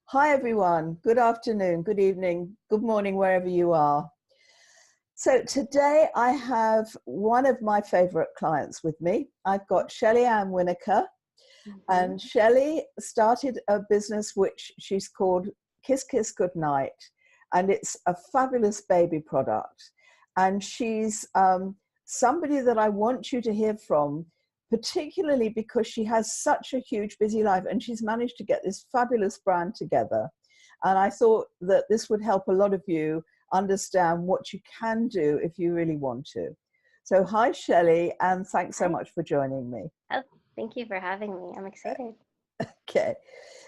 Hi everyone, good afternoon, good evening, good morning, wherever you are. So today I have one of my favorite clients with me. I've got Shelly Ann WINOKUR, and Shelly started a business which she's called Kiss Kiss Goodnight, and it's a fabulous baby product. And she's somebody that I want you to hear from, particularly because she has such a huge busy life and she's managed to get this fabulous brand together. And I thought that this would help a lot of you understand what you can do if you really want to. So hi Shelly, and thanks so Hi. much for joining me. Oh, thank you for having me. I'm excited. Okay,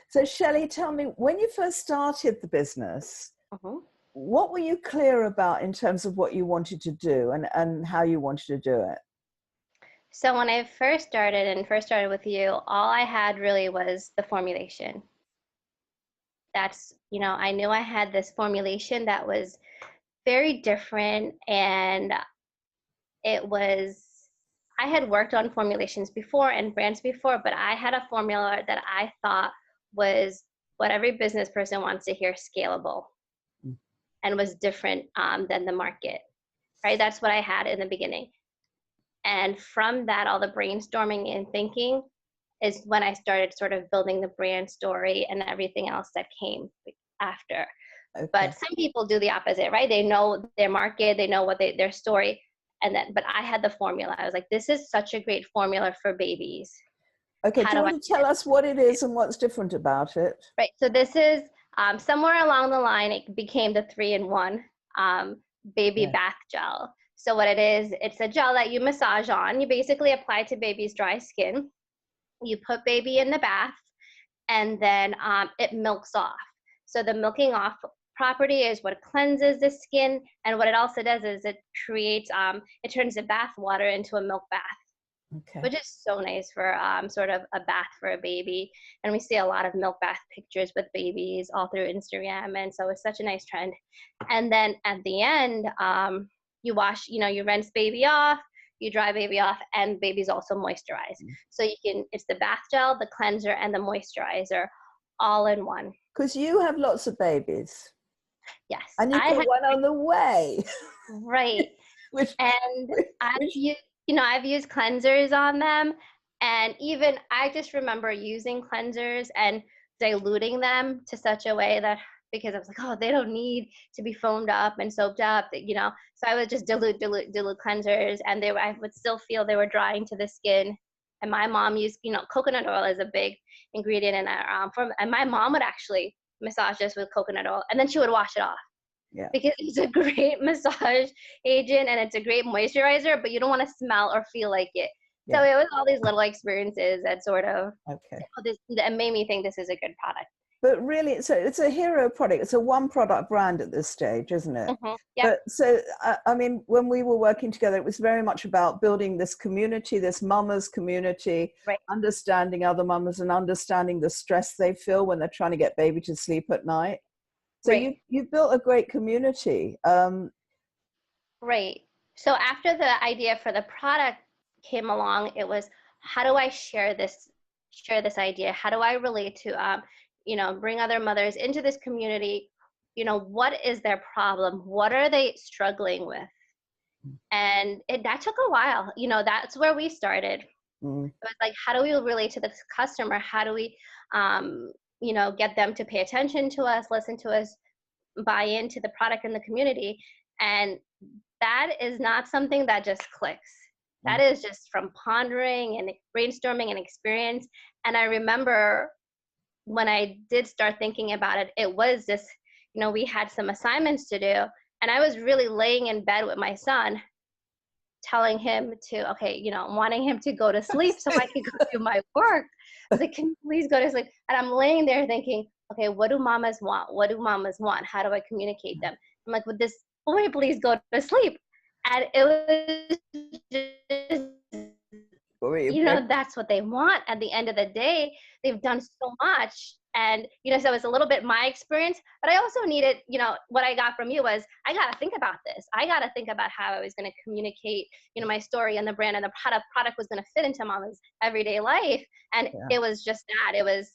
so Shelly, tell me, when you first started the business, Mhm. what were you clear about in terms of what you wanted to do and how you wanted to do it? So when I first started with you, all I had really was the formulation. I knew I had this formulation that was very different, and it was, I had worked on formulations before and brands before, but I had a formula that I thought was what every business person wants to hear: scalable, and was different than the market, right? That's what I had in the beginning. And from that, all the brainstorming and thinking is when I started sort of building the brand story and everything else that came after. Okay. But some people do the opposite, right? They know their market, they know their story. But I had the formula. I was like, this is such a great formula for babies. Okay, How do you do I want to tell us what it is and what's different about it? Right. So this is somewhere along the line, it became the 3-in-1 baby Yeah. bath gel. So what it is, it's a gel that you massage on. You basically apply to baby's dry skin. You put baby in the bath, and then it milks off. So the milking off property is what cleanses the skin, and what it also does is it turns the bath water into a milk bath, Okay. which is so nice for sort of a bath for a baby. And we see a lot of milk bath pictures with babies all through Instagram, and so it's such a nice trend. And then at the end, you wash, you rinse baby off, you dry baby off, and baby's also moisturized. So it's the bath gel, the cleanser, and the moisturizer all in one. Because you have lots of babies Yes, and you've I got have, one on the way. right. which, And I've which, used, I've used cleansers on them, and even I just remember using cleansers and diluting them to such a way that, because I was like, oh, they don't need to be foamed up and soaped up. So I would just dilute cleansers, and I would still feel they were drying to the skin. And my mom used, coconut oil is a big ingredient in our and my mom would actually massage us with coconut oil, and then she would wash it off yeah. because it's a great massage agent and it's a great moisturizer, but you don't want to smell or feel like it. So Yeah. it was all these little experiences that sort of Okay. that made me think this is a good product. But really, so it's a hero product. It's a one product brand at this stage, isn't it? Yep. But so, I mean, when we were working together, it was very much about building this community, this mamas community, Right. understanding other mamas and understanding the stress they feel when they're trying to get baby to sleep at night. So Right. you've built a great community. Right. So after the idea for the product came along, it was, how do I share this idea? How do I relate to bring other mothers into this community? What is their problem? What are they struggling with? And that took a while. That's where we started. It Mm. was like, how do we relate to this customer? How do we get them to pay attention to us, listen to us, buy into the product and the community? And that is not something that just clicks. That is just from pondering and brainstorming and experience. And I remember when I did start thinking about it, it was just, we had some assignments to do, and I was really laying in bed with my son, telling him to, wanting him to go to sleep so I could go do my work. I was like, can you please go to sleep? And I'm laying there thinking, okay, what do mamas want? What do mamas want? How do I communicate them? I'm like, would this boy please go to sleep? And it was just, that's what they want at the end of the day. They've done so much. And, so it's a little bit my experience, but I also needed, what I got from you was, I got to think about this. I got to think about how I was going to communicate, my story and the brand, and the product was going to fit into mama's everyday life. And Yeah. it was just that. It was,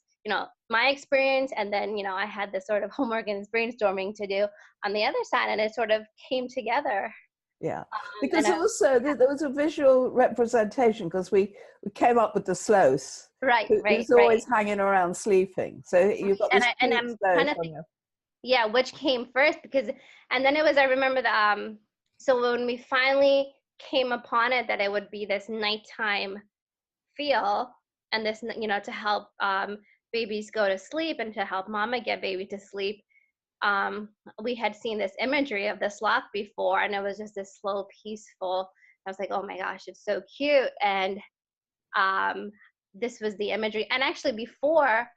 my experience, and then, I had this sort of homework and brainstorming to do on the other side, and it sort of came together. Yeah, And because also there was a visual representation, because we came up with the sloth, right, right, who's right. always hanging around sleeping. So you've got And this and cute I'm sloth trying to on think, your. yeah, which came first, because, and then it was, I remember the, so when we finally came upon it, that it would be this nighttime feel, and this, to help babies go to sleep, and to help mama get baby to sleep. We had seen this imagery of the sloth before, and it was just this slow, peaceful. I was like, oh my gosh, it's so cute. And this was the imagery. And actually, before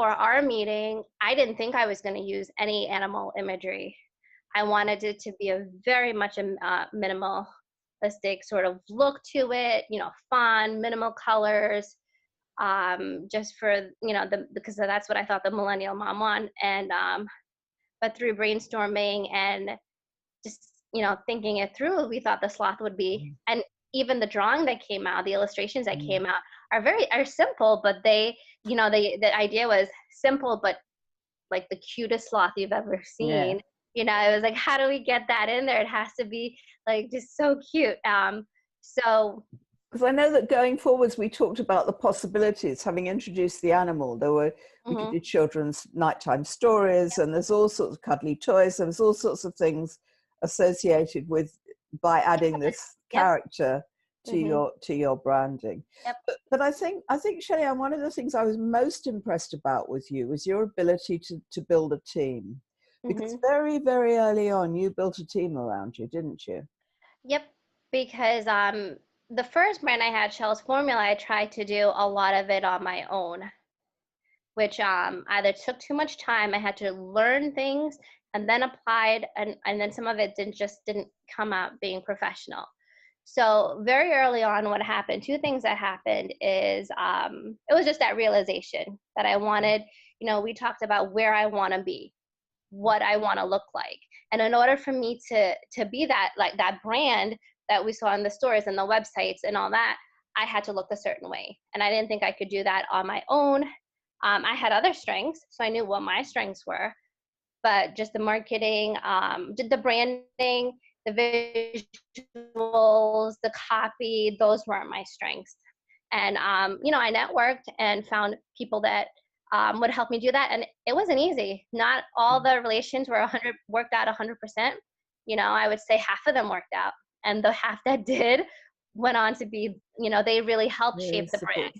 our meeting, I didn't think I was going to use any animal imagery. I wanted it to be a very much a minimalistic sort of look to it, fun, minimal colors, just for, because that's what I thought the millennial mom wanted. And but through brainstorming and just, thinking it through, we thought the sloth would be, and even the drawing that came out, the illustrations that came out are simple, but they, the idea was simple, but like the cutest sloth you've ever Yeah. seen. It was like, how do we get that in there? It has to be like just so cute. So Because I know that going forwards, we talked about the possibilities, having introduced the animal. We could do children's nighttime stories, and there's all sorts of cuddly toys. There's all sorts of things associated with, by adding this yep. character to your branding. Yep. But I think Shelley, one of the things I was most impressed about with you was your ability to build a team, because very, very early on you built a team around you, didn't you? Yep. Because the first brand I had, Shell's Formula, I tried to do a lot of it on my own, which either took too much time. I had to learn things and then applied, and then some of it didn't come out being professional. So very early on, what happened, two things that happened is it was just that realization that I wanted, we talked about where I want to be, what I want to look like. And in order for me to be that, like that brand that we saw in the stores and the websites and all that, I had to look a certain way. And I didn't think I could do that on my own. I had other strengths, so I knew what my strengths were, but just the marketing, did the branding, the visuals, the copy, those weren't my strengths. And, I networked and found people that would help me do that. And it wasn't easy. Not all the relations worked out 100%. I would say half of them worked out. And the half that did went on to be, they really helped shape the brand.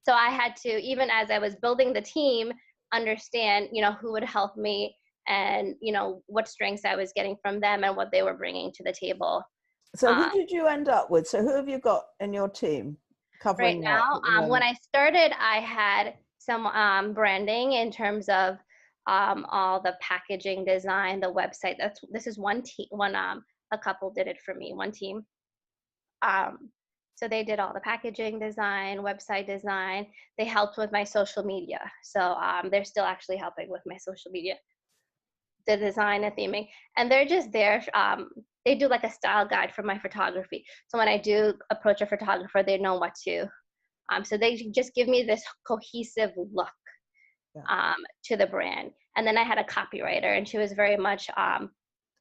So I had to, even as I was building the team, understand, who would help me, and, what strengths I was getting from them and what they were bringing to the table. So who did you end up with? So who have you got in your team covering right now? When I started, I had some branding in terms of all the packaging design, the website. This is one team. A couple did it for me. One team. So they did all the packaging design, website design. They helped with my social media. So they're still actually helping with my social media, the design and theming. And they're just there. They do like a style guide for my photography. So when I do approach a photographer, they know what to. So they just give me this cohesive look to the brand. And then I had a copywriter, and she was very much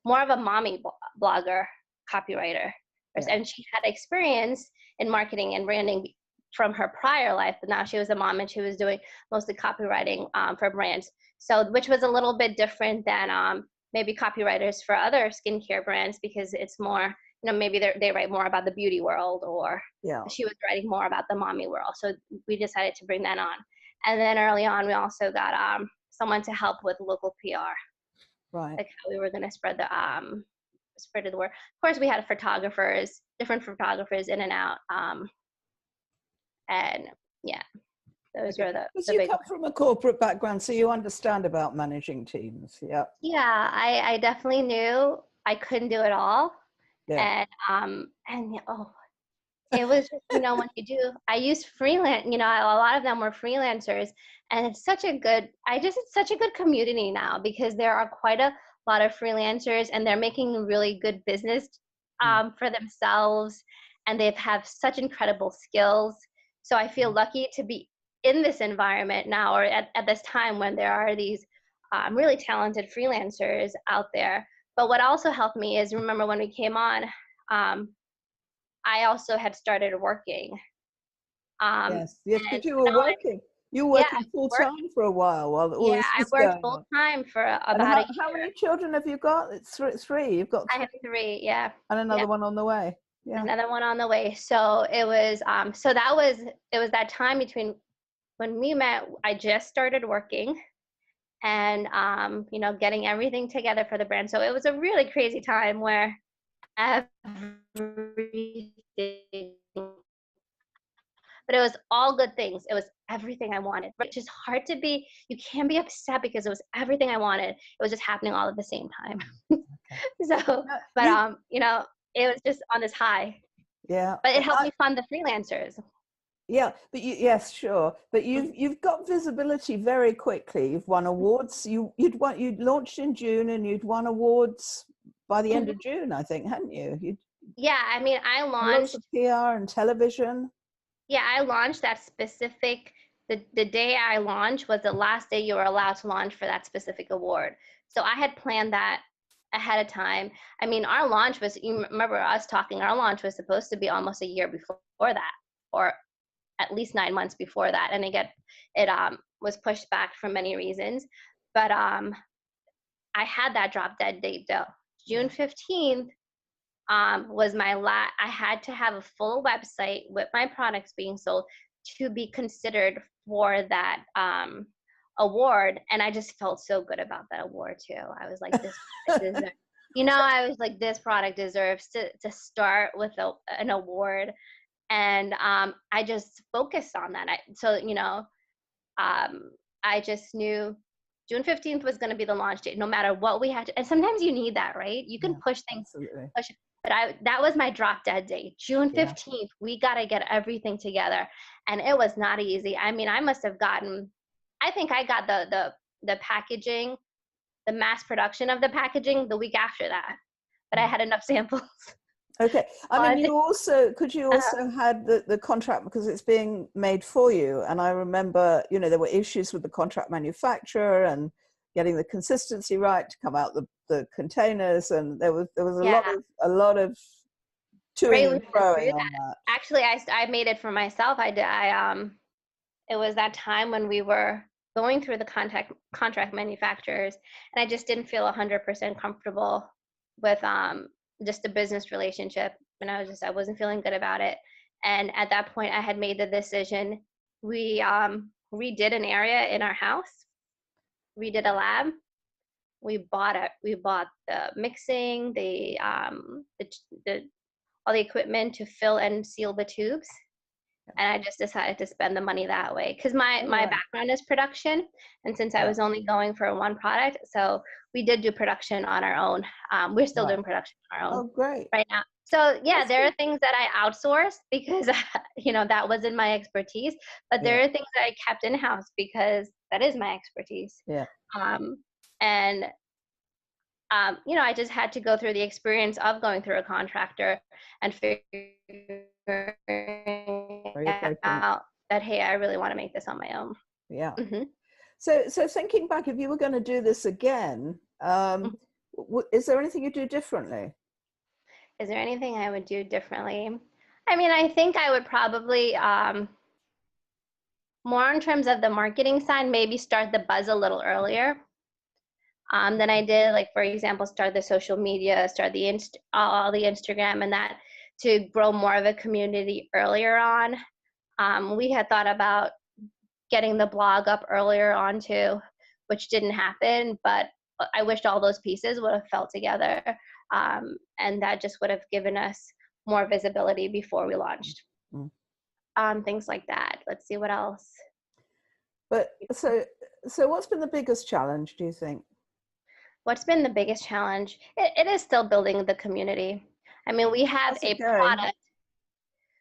more of a mommy blogger copywriter. And she had experience in marketing and branding from her prior life, but now she was a mom and she was doing mostly copywriting for brands. So, which was a little bit different than maybe copywriters for other skincare brands, because it's more, maybe they write more about the beauty world, or she was writing more about the mommy world. So we decided to bring that on. And then early on, we also got someone to help with local PR. Right. Like how we were going to spread the word. Of course, we had different photographers in and out. And yeah, those were the Because you come from a corporate background, so you understand about managing teams. Yeah. Yeah, I definitely knew I couldn't do it all. Yeah. And it was just, when you do, I used freelance, a lot of them were freelancers, and it's such a good community now, because there are quite a lot of freelancers, and they're making really good business for themselves, and they have such incredible skills. So I feel lucky to be in this environment now, or at this time when there are these really talented freelancers out there. But what also helped me is, remember when we came on, I also had started working. Yes, yes, And because you were now working. You were yeah, working I full worked. time for a while all Yeah, this I was worked going full on. time for And about a how year. many children have you got? It's three. You've got I have three. Yeah, and yeah, another one on the way. Yeah. another one on the way. So it was so that was it was that time between when we met. I just started working and getting everything together for the brand. So it was a really crazy time where everything, but it was all good things. It was everything I wanted. Which is hard to be. You can't be upset because it was everything I wanted. It was just happening all at the same time. Okay. So, Now, but it was just on this high. yeah. But it helped me fund the freelancers. Yeah, but yes, sure. But Mhm. you've got visibility very quickly. You've won awards. You'd launched in June and you'd won awards by the end Mhm. of June, I think, hadn't you? You'd Yeah, I mean, I lots of launched. PR and television. Yeah, I launched that specific. The day I launched was the last day you were allowed to launch for that specific award. So I had planned that ahead of time. I mean, our launch was. You remember us talking? Our launch was supposed to be almost a year before that, or at least 9 months before that, and it was pushed back for many reasons. But I had that drop dead date though. June Yeah. 15th was my last. I had to have a full website with my products being sold to be considered for that award, and I just felt so good about that award too. I was like, this product deserves, I was like, this product deserves to start with an award, and I just focused on that. I just knew June 15th was going to be the launch date, no matter what we had to. And sometimes you need that, right? You can Yeah, push things, absolutely. push. But that was my drop dead date, June Yeah. 15th. We got to get everything together, and it was not easy. I mean, I must have gotten. I think I got the packaging, the mass production of the packaging the week after that, but I Mm. had enough samples. Okay. I mean, on you uh, also had the contract because it's being made for you. And I remember, there were issues with the contract manufacturer and getting the consistency right to come out the containers. And there was yeah. a lot of toing Right, we and went through froing on that. that. Actually, I made it for myself. It was that time when we were going through the contract manufacturers, and I just didn't feel 100% comfortable with just the business relationship, and I wasn't feeling good about it. And at that point, I had made the decision. We redid an area in our house, redid a lab. We bought the mixing, the all the equipment to fill and seal the tubes, and I just decided to spend the money that way because All my right. background is production, and since I Yeah. was only going for one product, so we did do production on our own. We're still Right. doing production on our Oh, own great. right now. So yeah, That's there are good. things that I outsourced because that wasn't my expertise, but Yeah. there are things that I kept in house because that is my expertise. Yeah. Um, and I just had to go through the experience of going through a contractor and figuring Very, very point. out that, hey, I really want to make this on my own. Yeah. Hmm. So thinking back, if you were going to do this again, is there anything you do differently? Is there anything I would do differently? I mean, I think I would probably, more in terms of the marketing side, maybe start the buzz a little earlier than I did. Like, for example, start the social media, start all the Instagram and that, to grow more of a community earlier on. We had thought about getting the blog up earlier on too, which didn't happen, but I wished all those pieces would have fell together. And that just would have given us more visibility before we launched. Mm. Things like that. Let's see what else. But so what's been the biggest challenge, do you think? What's been the biggest challenge? It is still building the community. I mean, we have How's a it going? product.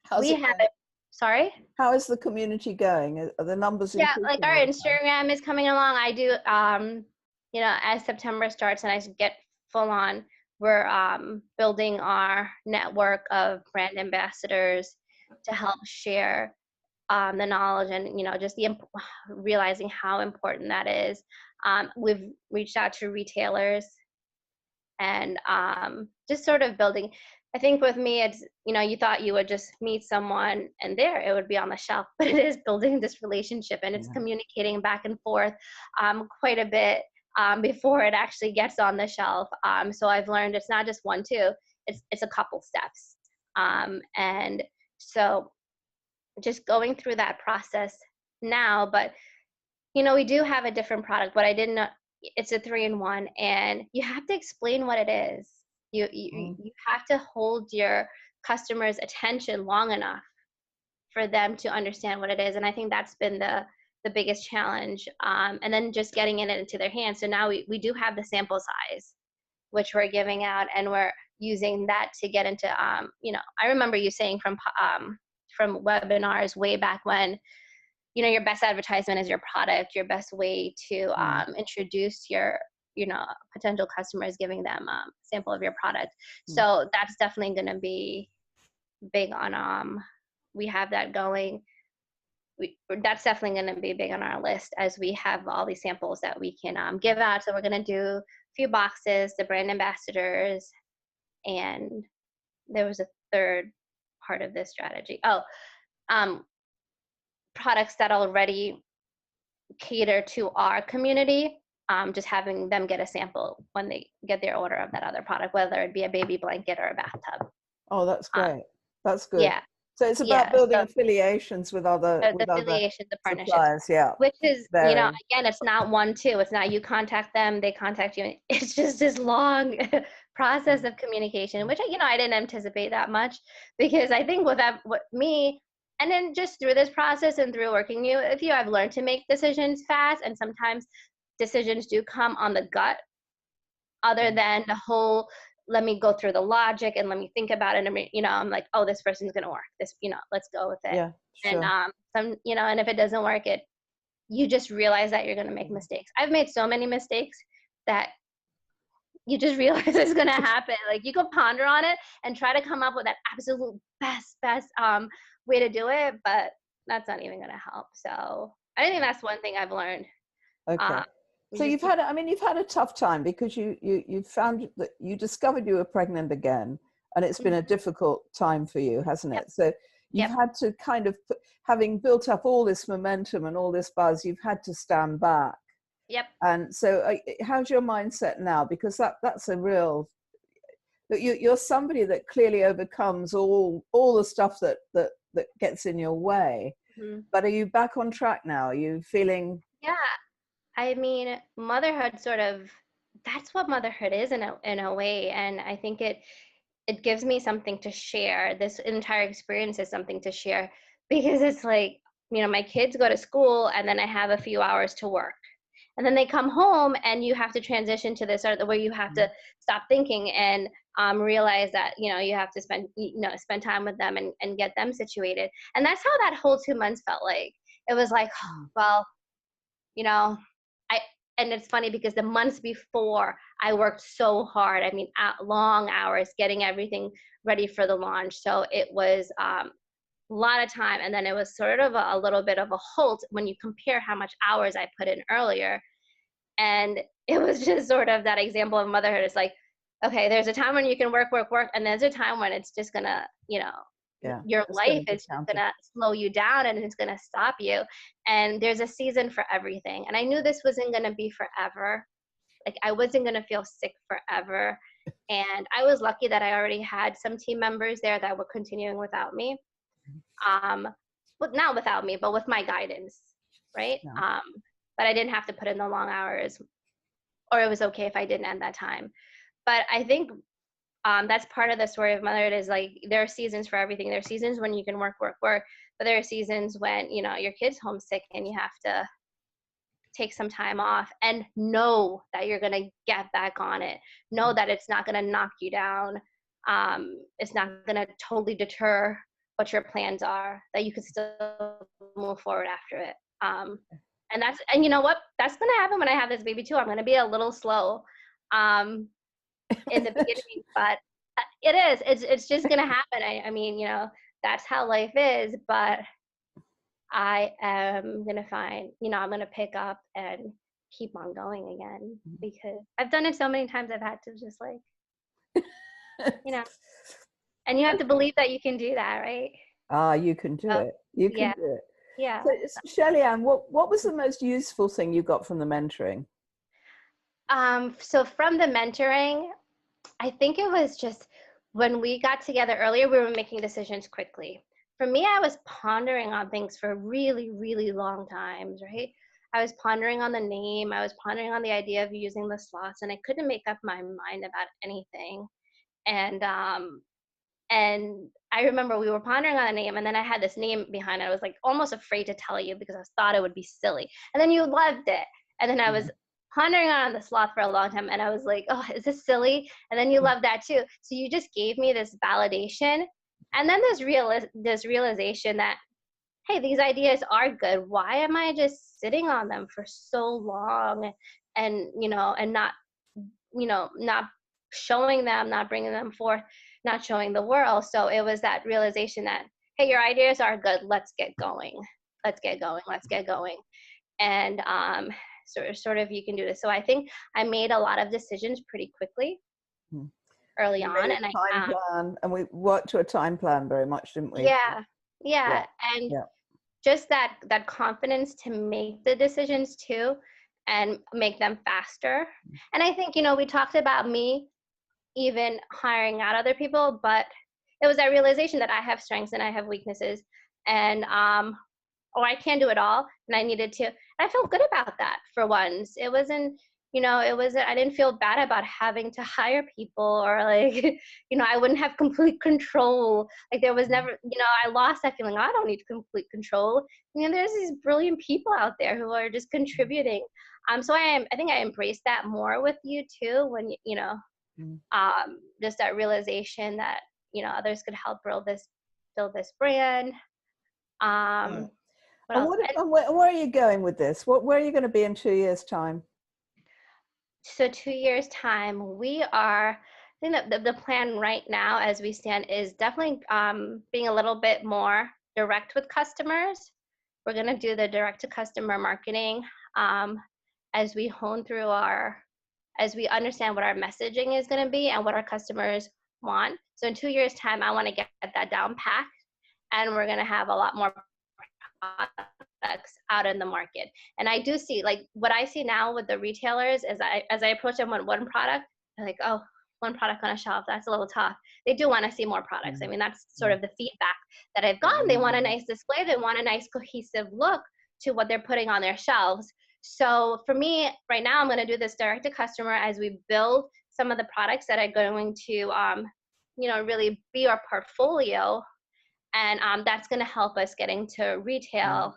How's We it have going? a, sorry? How is the community going? Are the numbers Yeah, like increasing our all the time? Instagram is coming along. I do, as September starts and I get full on, we're building our network of brand ambassadors to help share. the knowledge and, just realizing how important that is. We've reached out to retailers and just sort of building. I think with me, it's, you thought you would just meet someone and there it would be on the shelf, but it is building this relationship and it's communicating back and forth quite a bit before it actually gets on the shelf. So I've learned it's not just 1, 2, it's a couple steps. And so just going through that process now, but we do have a different product. What I didn't know, it's a 3-in-1, and you have to explain what it is. You have to hold your customers' attention long enough for them to understand what it is, and I think that's been the biggest challenge. And then just getting it into their hands. So now we do have the sample size, which we're giving out, and we're using that to get into. I remember you saying from webinars way back when, your best advertisement is your product. Your best way to introduce your potential customers, giving them a sample of your product. So that's definitely going to be big on we have that going. That's definitely going to be big on our list as we have all these samples that we can give out. So we're going to do a few boxes, the brand ambassadors, and there was a third part of this strategy. Products that already cater to our community, just having them get a sample when they get their order of that other product, whether it be a baby blanket or a bathtub. Oh, that's great. That's good. Yeah. So it's about building affiliations with other affiliations, the partnerships, suppliers, yeah. Which is, again, it's not 1, 2. It's not you contact them, they contact you. It's just this long process of communication, which I didn't anticipate that much, because I think with me, and then just through this process and through working with you, I've learned to make decisions fast, and sometimes decisions do come on the gut, other than the whole, let me go through the logic and let me think about it. And, I'm like, oh, this person's going to work. This, let's go with it. Yeah, sure. And, and if it doesn't work, you just realize that you're going to make mistakes. I've made so many mistakes that you just realize it's going to happen. Like, you can ponder on it and try to come up with that absolute best way to do it, but that's not even going to help. So I think that's one thing I've learned. Okay. So you've had a tough time, because you found that you discovered you were pregnant again, and it's been a difficult time for you, hasn't it? So you've had to kind of, having built up all this momentum and all this buzz, you've had to stand back. Yep. And so how's your mindset now? Because that's a real, you're somebody that clearly overcomes all the stuff that gets in your way. But are you back on track now? Are you feeling? Yeah. I mean, motherhood that's what motherhood is in a way. And I think it gives me something to share. This entire experience is something to share, because it's like, my kids go to school and then I have a few hours to work. And then they come home and you have to transition to this, where you have to stop thinking and realize that, you have to spend time with them and get them situated. And that's how that whole 2 months felt like. It was like, well, and it's funny because the months before, I worked so hard. I mean, long hours getting everything ready for the launch. So it was a lot of time. And then it was sort of a little bit of a halt when you compare how much hours I put in earlier. And it was just sort of that example of motherhood. It's like, okay, there's a time when you can work. And there's a time when it's just gonna, your life is going to slow you down and it's going to stop you. And there's a season for everything. And I knew this wasn't going to be forever. Like, I wasn't going to feel sick forever. And I was lucky that I already had some team members there that were continuing without me. But not without me, but with my guidance, right? Yeah. But I didn't have to put in the long hours, or it was okay if I didn't at that time. But I think that's part of the story of motherhood, is like, there are seasons for everything. There are seasons when you can work, but there are seasons when, your kid's homesick and you have to take some time off, and know that you're going to get back on it. Know that it's not going to knock you down. It's not going to totally deter what your plans are, that you can still move forward after it. And you know what? That's going to happen when I have this baby too. I'm going to be a little slow. In the beginning, but it's just gonna happen. I mean, that's how life is. But I am going to find, I'm going to pick up and keep on going again, because I've done it so many times. I've had to just like, you know, and you have to believe that you can do that, right? Ah, you can do So, it. You can yeah, do it. yeah. So, Shelley Ann, what was the most useful thing you got from the mentoring? So from the mentoring, I think it was just when we got together earlier, we were making decisions quickly. For me, I was pondering on things for really, really long times, right? I was pondering on the name. I was pondering on the idea of using the slots, and I couldn't make up my mind about anything. And I remember we were pondering on a name, and then I had this name behind it. I was like almost afraid to tell you because I thought it would be silly. And then you loved it. And then I was pondering on the sloth for a long time, and I was like, oh, is this silly? And then you loved that too. So you just gave me this validation. And then this realization that, hey, these ideas are good. Why am I just sitting on them for so long and, and not, not showing them, not bringing them forth, not showing the world. So it was that realization that, hey, your ideas are good. Let's get going. Let's get going. Let's get going. And sort of you can do this. So I think I made a lot of decisions pretty quickly early We on. made And a time plan, and we worked to a time plan very much, didn't we? yeah, Yeah. and Yeah. just that confidence to make the decisions too and make them faster. And I think, we talked about me even hiring out other people, but it was that realization that I have strengths and I have weaknesses, and or I can't do it all, and I needed to. And I felt good about that for once. It wasn't, I didn't feel bad about having to hire people, or like, I wouldn't have complete control. Like there was never, I lost that feeling. I don't need complete control. There's these brilliant people out there who are just contributing. So I think I embraced that more with you too, when, just that realization that, others could help build this brand. What And else? where are you going with this? Where are you going to be in 2 years' time? So 2 years time, we are, I think that the plan right now as we stand is definitely being a little bit more direct with customers. We're going to do the direct to customer marketing as we hone through as we understand what our messaging is going to be and what our customers want. So in 2 years time, I want to get that down packed, and we're going to have a lot more products out in the market. And I do see, like, what I see now with the retailers is as I approach them with one product, they're like, oh, one product on a shelf, that's a little tough. They do want to see more products. I mean, that's sort of the feedback that I've gotten. They want a nice display. They want a nice cohesive look to what they're putting on their shelves. So for me, right now, I'm going to do this direct to customer as we build some of the products that are going to, really be our portfolio. And that's going to help us getting to retail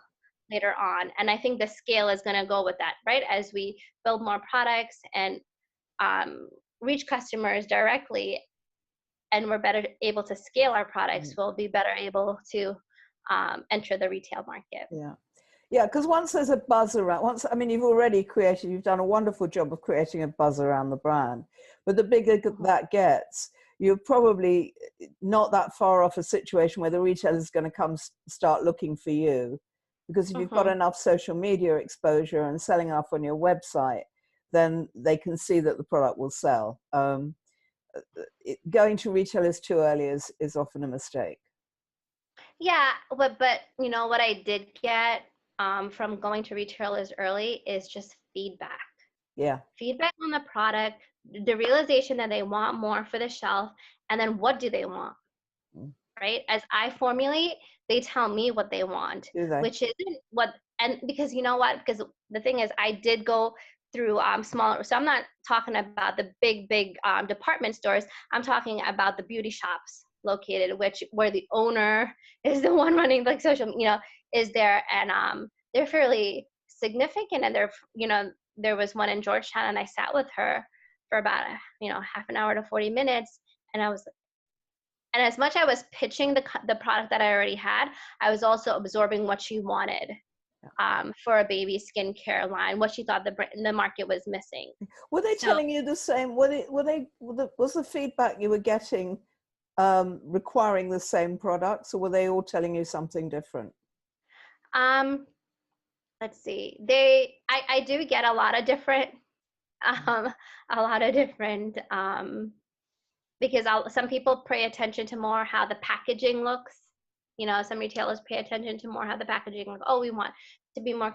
later on. And I think the scale is going to go with that, right? As we build more products and reach customers directly, and we're better able to scale our products, we'll be better able to enter the retail market. Yeah, because once there's a buzz around, you've done a wonderful job of creating a buzz around the brand. But the bigger that gets, you're probably not that far off a situation where the retailer is going to come start looking for you. Because if you've got enough social media exposure and selling enough on your website, then they can see that the product will sell. Going to retailers too early is often a mistake. Yeah, but what I did get from going to retailers early is just feedback. Feedback on the product, the realization that they want more for the shelf, and then what do they want, right? As I formulate, they tell me what they want, which isn't what, and because because the thing is, I did go through smaller, so I'm not talking about the big department stores. I'm talking about the beauty shops located, where the owner is the one running like social, is there, and they're fairly significant, and there was one in Georgetown, and I sat with her for about half an hour to 40 minutes, and and as much I was pitching the product that I already had, I was also absorbing what she wanted for a baby skincare line, what she thought the market was missing. Were they telling you the same? Was the feedback you were getting requiring the same products, or were they all telling you something different? Um, let's see. I do get a lot of different, um, because some people pay attention to more how the packaging looks. Some retailers pay attention to more how the packaging looks. Oh, we want to be more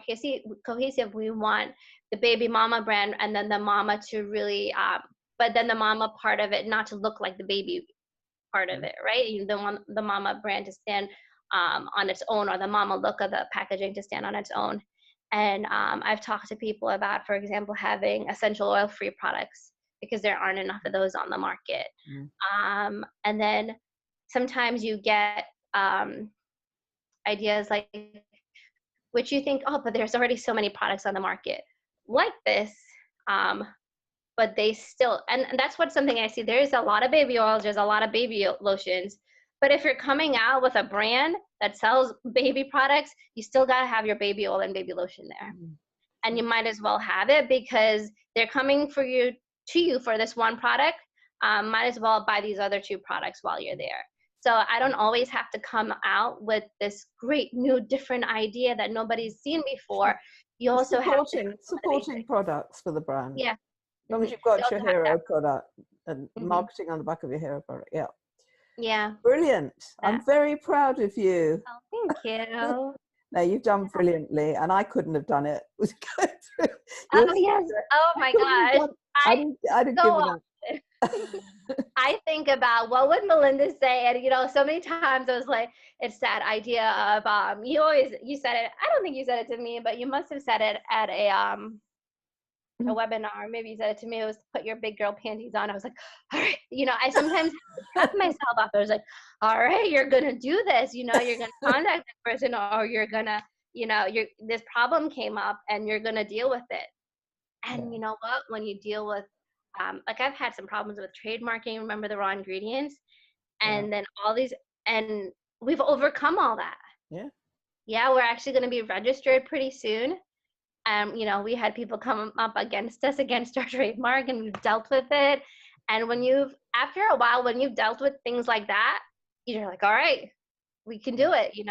cohesive. We want the baby mama brand, and then the mama to really, but then the mama part of it not to look like the baby part of it, right? The mama brand to stand on its own, or the mama look of the packaging to stand on its own. And I've talked to people about, for example, having essential oil-free products because there aren't enough of those on the market. And then sometimes you get ideas like, which you think, oh, but there's already so many products on the market like this. But they still, and that's what something I see. There's a lot of baby oils, there's a lot of baby lotions. But if you're coming out with a brand that sells baby products, you still got to have your baby oil and baby lotion there. And you might as well have it because they're coming to you for this one product. Might as well buy these other two products while you're there. So I don't always have to come out with this great new different idea that nobody's seen before. You also have to supporting products for the brand. Yeah. As long as you've got your hero product and marketing on the back of your hero product. Yeah. Yeah. Brilliant. I'm very proud of you. Oh, thank you. No, you've done brilliantly, and I couldn't have done it. Oh, yes. Oh, my gosh. I'd have given up. I think about what would Melinda say, and so many times I was like, it's that idea of you said it. I don't think you said it to me, but you must have said it at a webinar. Maybe you said it to me. It was put your big girl panties on. I was like, all right. I sometimes have to myself up. I was like, all right, you're gonna do this. You're gonna contact this person, or you're gonna, this problem came up, and you're gonna deal with it. And you know what? When you deal with like I've had some problems with trademarking, remember the raw ingredients, and then all these, and we've overcome all that. Yeah, we're actually going to be registered pretty soon. We had people come up against us against our trademark, and we've dealt with it. And after a while, when you've dealt with things like that, you're like, all right, we can do it. You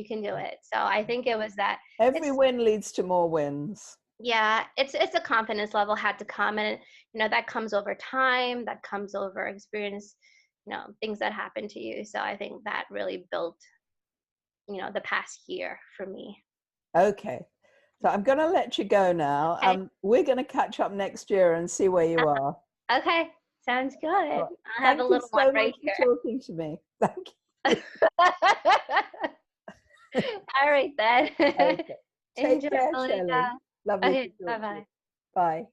can do it. So I think it was that every win leads to more wins. Yeah, it's a confidence level had to come, and that comes over time, that comes over experience, things that happen to you. So I think that really built the past year for me. Okay, so I'm going to let you go now. Okay. We're going to catch up next year and see where you are. Okay, sounds good. I'll have a little one right here. Thank you so much for talking to me. Thank you. All right then. Okay. Take care, Melinda. Shelley. Lovely to talk to you. Bye-bye. Bye.